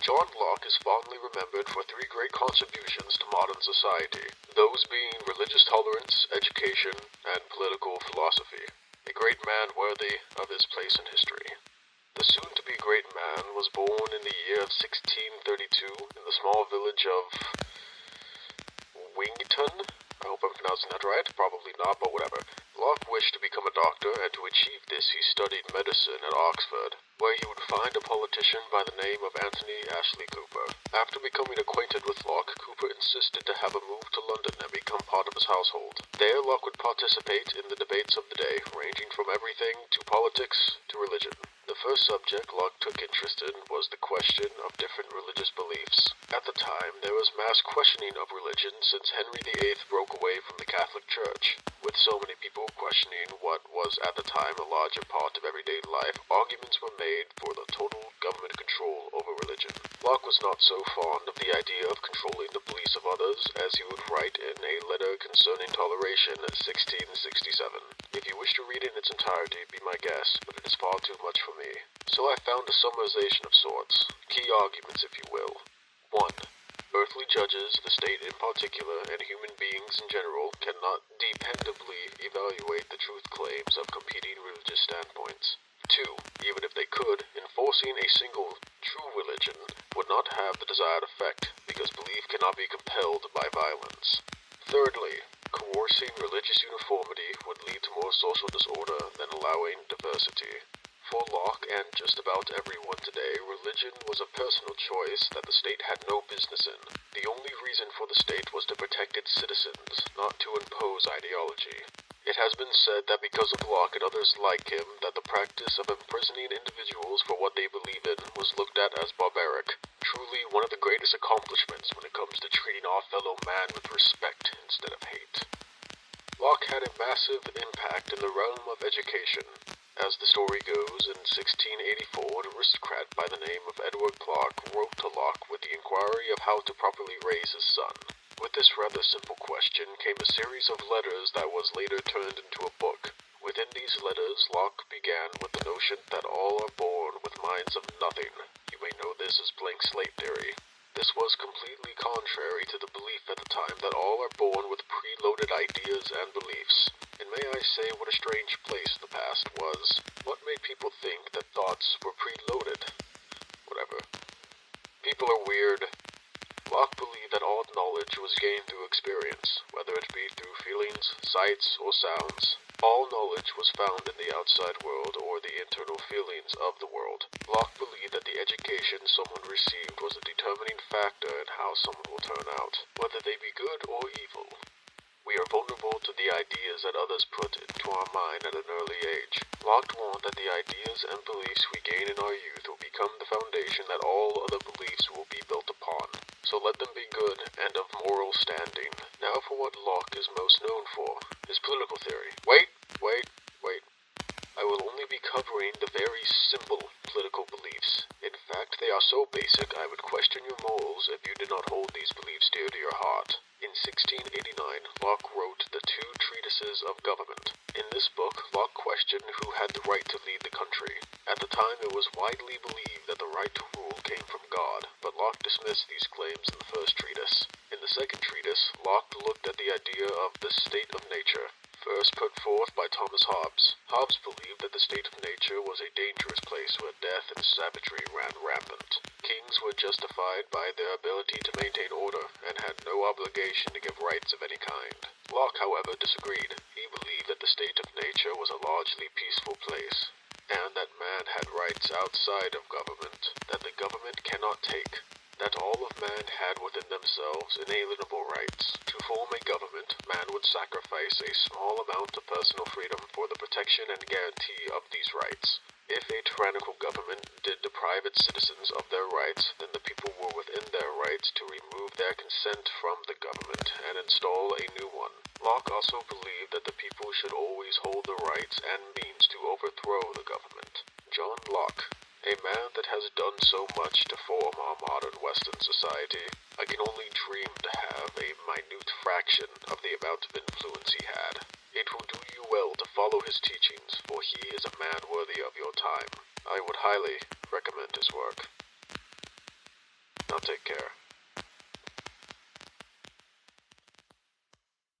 John Locke is fondly remembered for three great contributions to modern society, those being religious tolerance, education, and political philosophy. A great man worthy of his place in history. The soon-to-be great man was born in the year of 1632 in the small village of Wington. I hope I'm pronouncing that right. Probably not, but whatever. Locke wished to become a doctor, and to achieve this he studied medicine at Oxford, where he would find a politician by the name of Anthony Ashley Cooper. After becoming acquainted with Locke, Cooper insisted to have him move to London and become part of his household. There, Locke would participate in the debates of the day, ranging from everything to politics to religion. The first subject Locke took interest in was the question of different religious beliefs. At the time, there was mass questioning of religion since Henry VIII broke away from the Catholic Church. With so many people questioning what was at the time a larger part of everyday life, arguments were made for the total government control over religion. Locke was not so fond of the idea of controlling the beliefs of others, as he would write in a letter concerning toleration in 1667. If you wish to read it in its entirety, be my guest, but it is far too much for me. So I found a summarization of sorts, key arguments if you will. 1. Earthly judges, the state in particular, and human beings in general, cannot dependably evaluate the truth claims of competing religious standpoints. 2. Even if they could, enforcing a single true religion would not have the desired effect, because belief cannot be compelled by violence. Thirdly, coercing religious uniformity would lead to more social disorder than allowing diversity. For Locke, and just about everyone today, religion was a personal choice that the state had no business in. The only reason for the state was to protect its citizens, not to impose ideology. It has been said that because of Locke and others like him, that the practice of imprisoning individuals for what they believe in was looked at as barbaric. Truly one of the greatest accomplishments when it comes to treating our fellow man with respect instead of hate. Locke had a massive impact in the realm of education. As the story goes, in 1684, an aristocrat by the name of Edward Clarke wrote to Locke with the inquiry of how to properly raise his son. With this rather simple question came a series of letters that was later turned into a book. Within these letters, Locke began with the notion that all are born with minds of nothing. You may know this as blank slate theory. This was completely contrary to the belief at the time that all are born with preloaded ideas and beliefs. And may I say what a strange place the past was. What made people think that thoughts were preloaded? Whatever. People are weird. Locke believed that all knowledge was gained through experience, whether it be through feelings, sights, or sounds. All knowledge was found in the outside world or the internal feelings of the world. Locke believed that the education someone received was a determining factor in how someone will turn out, whether they be good or evil. We are vulnerable to the ideas that others put into our mind at an early age. Locke warned that the ideas and beliefs we gain in our youth will become the foundation that all other beliefs will be built upon. So let them be good and of moral standing. Now for what Locke is most known for, his political theory. Wait. I will only be covering the very simple political beliefs. In fact, they are so basic I would question your morals if you did not hold these beliefs dear to your heart. In 1689, Locke wrote the Two Treatises of Government. In this book, Locke questioned who had the right to lead the country. At the time, it was widely believed that the right to rule came from God, but Locke dismissed these claims in the first treatise. In the second treatise, Locke looked at the idea of the state of nature, first put forth by Thomas Hobbes. Hobbes believed that the state of nature was a dangerous place where death and savagery ran rampant. Kings were justified by their ability to maintain order, and had no obligation to give rights of any kind. Locke, however, disagreed. He believed that the state of nature was a largely peaceful place, and that man had rights outside of government that the government cannot take. That all of man had within themselves inalienable rights. To form a government, man would sacrifice a small amount of personal freedom for the protection and guarantee of these rights. If a tyrannical government did deprive its citizens of their rights, then the people were within their rights to remove their consent from the government and install a new one. Locke also believed that the people should always hold the rights and means to overthrow the government. John Locke, a man that has done so much to form our modern Western society, I can only dream to have a minute fraction of the amount of influence he had. It will do you well to follow his teachings, for he is a man worthy of your time. I would highly recommend his work. Take care.